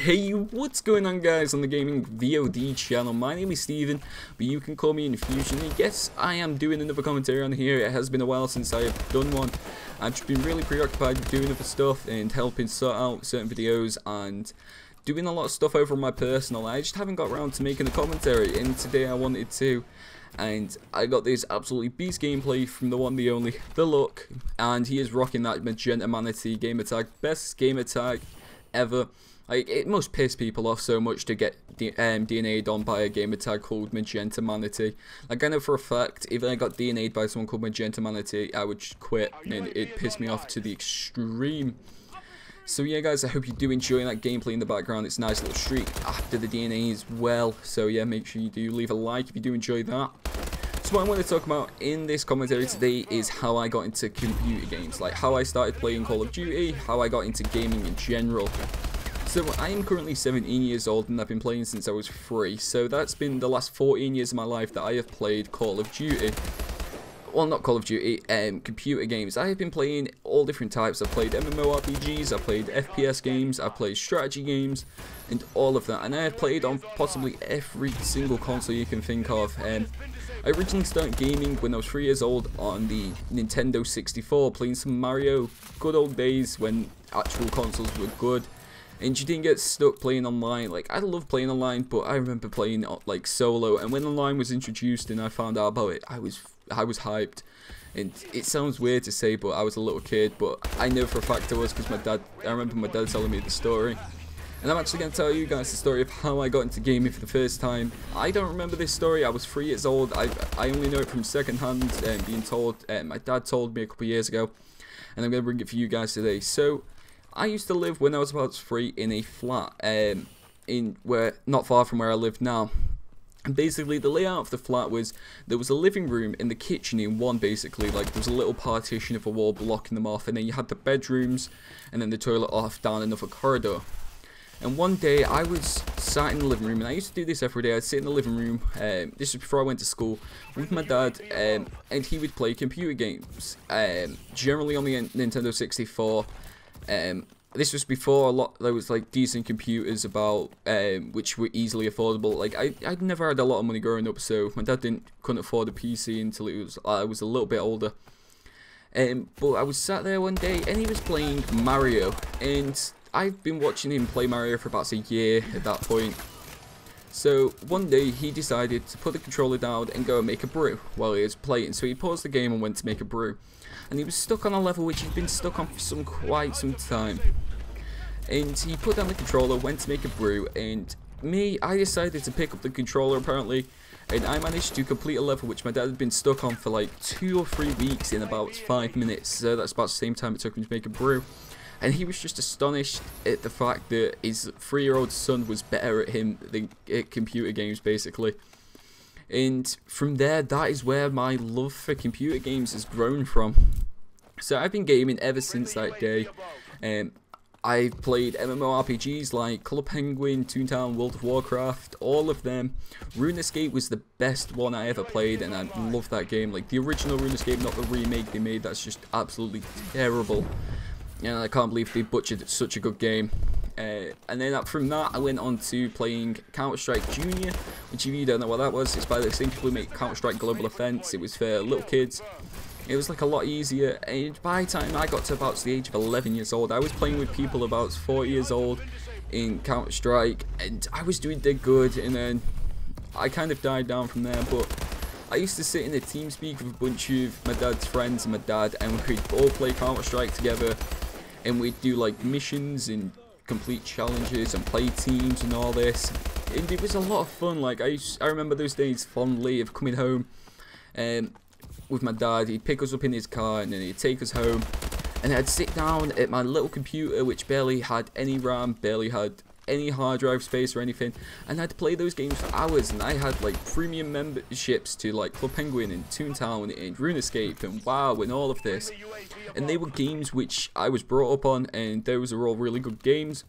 Hey, what's going on guys on the gaming VOD channel? My name is Steven, but you can call me Infusion. And yes, I am doing another commentary on here. It has been a while since I have done one. I've just been really preoccupied with doing other stuff and helping sort out certain videos and doing a lot of stuff over on my personal. I just haven't got around to making a commentary, and today I wanted to. And I got this absolutely beast gameplay from the one, the only, the Look, and he is rocking that magenta manatee gamer tag, best gamer tag ever. Like, it must piss people off so much to get DNA'd on by a gamer tag called magenta manatee. Like, I know for a fact, if I got DNA'd by someone called magenta manatee, I would just quit, and it pissed me off to the extreme. So yeah guys, I hope you do enjoy that gameplay in the background. It's a nice little streak after the DNA as well. So yeah, make sure you do leave a like if you do enjoy that. So what I want to talk about in this commentary today is how I got into computer games. Like how I started playing Call of Duty, how I got into gaming in general. So I am currently 17 years old and I've been playing since I was 3. So that's been the last 14 years of my life that I have played Call of Duty. Well, not Call of Duty, computer games. I have been playing all different types. I've played MMORPGs, I've played FPS games, I've played strategy games, and all of that. And I have played on possibly every single console you can think of. I originally started gaming when I was 3 years old on the Nintendo 64, playing some Mario. Good old days when actual consoles were good. And you didn't get stuck playing online. Like, I love playing online, but I remember playing like solo. And when online was introduced and I found out about it, I was hyped. And it sounds weird to say, but I was a little kid. But I know for a fact it was because I remember my dad telling me the story. And I'm actually going to tell you guys the story of how I got into gaming for the first time. I don't remember this story. I was 3 years old. I only know it from second hand and being told. My dad told me a couple of years ago. And I'm going to bring it for you guys today. So I used to live when I was about 3 in a flat not far from where I live now. And basically the layout of the flat was there was a living room and the kitchen in one, basically. Like there was a little partition of a wall blocking them off, and then you had the bedrooms and then the toilet off down another corridor. And one day I was sat in the living room, and I used to do this every day. I'd sit in the living room, this was before I went to school, with my dad, and he would play computer games, generally on the Nintendo 64. This was before there was like decent computers about, which were easily affordable. Like I'd never had a lot of money growing up, so my dad couldn't afford a PC until I was a little bit older. But I was sat there one day and he was playing Mario, and I've been watching him play Mario for about a year at that point. So one day he decided to put the controller down and go and make a brew while he was playing. So he paused the game and went to make a brew. And he was stuck on a level which he'd been stuck on for quite some time. And he put down the controller, went to make a brew, and I decided to pick up the controller apparently, and I managed to complete a level which my dad had been stuck on for like 2 or 3 weeks in about 5 minutes. So that's about the same time it took him to make a brew. And he was just astonished at the fact that his 3-year-old son was better at him than at computer games, basically. And from there, that is where my love for computer games has grown from. So I've been gaming ever since that day. I've played MMORPGs like Club Penguin, Toontown, World of Warcraft, all of them. RuneScape was the best one I ever played, and I love that game. Like the original RuneScape, not the remake they made. That's just absolutely terrible. And I can't believe they butchered such a good game. And then from that, I went on to playing Counter-Strike Junior, which if you don't know what that was, it's by the same people who make Counter-Strike Global Offense. It was for little kids. It was like a lot easier, and by the time I got to about the age of 11 years old, I was playing with people about 40 years old in Counter-Strike, and I was doing dead good, and then I kind of died down from there. But I used to sit in a TeamSpeak with a bunch of my dad's friends and my dad, and we'd all play Counter-Strike together, and we'd do like missions and complete challenges and play teams and all this, and it was a lot of fun. Like I remember those days fondly of coming home with my dad. He'd pick us up in his car and then he'd take us home, and I'd sit down at my little computer which barely had any RAM, barely had any hard drive space or anything, and I'd play those games for hours. And I had like premium memberships to like Club Penguin and Toontown and RuneScape and WoW and all of this, and they were games which I was brought up on, and those are all really good games.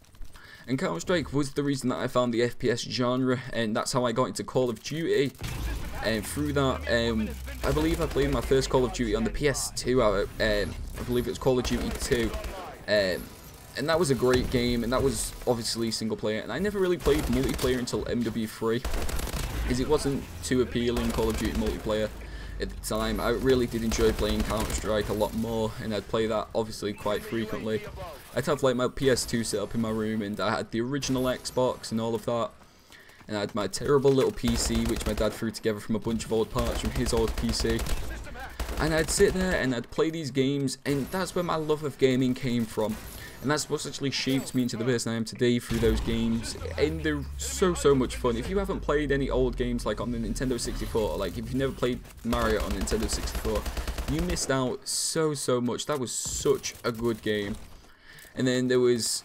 And Counter-Strike was the reason that I found the FPS genre, and that's how I got into Call of Duty. And through that, I believe I played my first Call of Duty on the PS2. I believe it was Call of Duty 2. And that was a great game, and that was obviously single player. And I never really played multiplayer until MW3, because it wasn't too appealing, Call of Duty multiplayer at the time. I really did enjoy playing Counter-Strike a lot more, and I'd play that obviously quite frequently. I'd have like my PS2 set up in my room, and I had the original Xbox and all of that. And I had my terrible little PC, which my dad threw together from a bunch of old parts from his old PC. And I'd sit there and I'd play these games, and that's where my love of gaming came from. And that's what's actually shaped me into the person I am today through those games. And they're so much fun. If you haven't played any old games like on the Nintendo 64, or like if you've never played Mario on Nintendo 64, you missed out so much. That was such a good game. And then there was,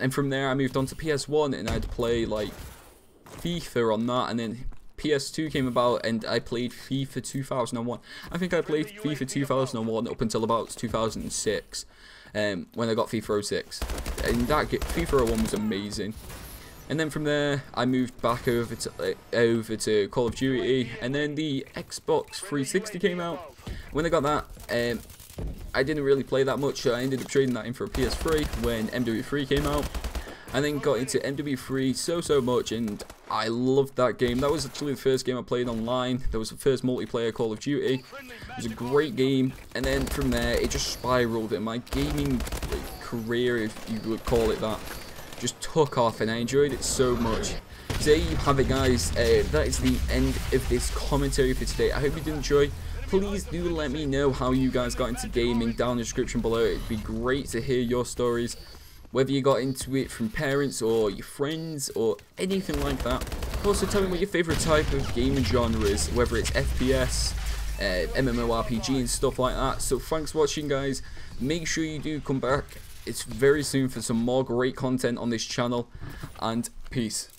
and from there I moved on to PS1, and I'd play like FIFA on that, and then PS2 came about and I played FIFA 2001. I think I played FIFA 2001 up until about 2006, when I got FIFA 06. And that FIFA 01 was amazing. And then from there I moved back over to Call of Duty, and then the Xbox 360 came out. When I got that, I didn't really play that much, so I ended up trading that in for a PS3 when MW3 came out. And then got into MW3 so much, and I loved that game. That was actually the first game I played online. That was the first multiplayer Call of Duty. It was a great game, and then from there it just spiraled, and my gaming career, if you would call it that, just took off, and I enjoyed it so much. So there you have it, guys. That is the end of this commentary for today. I hope you did enjoy. Please do let me know how you guys got into gaming down in the description below. It'd be great to hear your stories. Whether you got into it from parents or your friends or anything like that. Also tell me what your favourite type of gaming genre is, whether it's FPS, MMORPG and stuff like that. So thanks for watching, guys. Make sure you do come back. It's very soon for some more great content on this channel, and peace.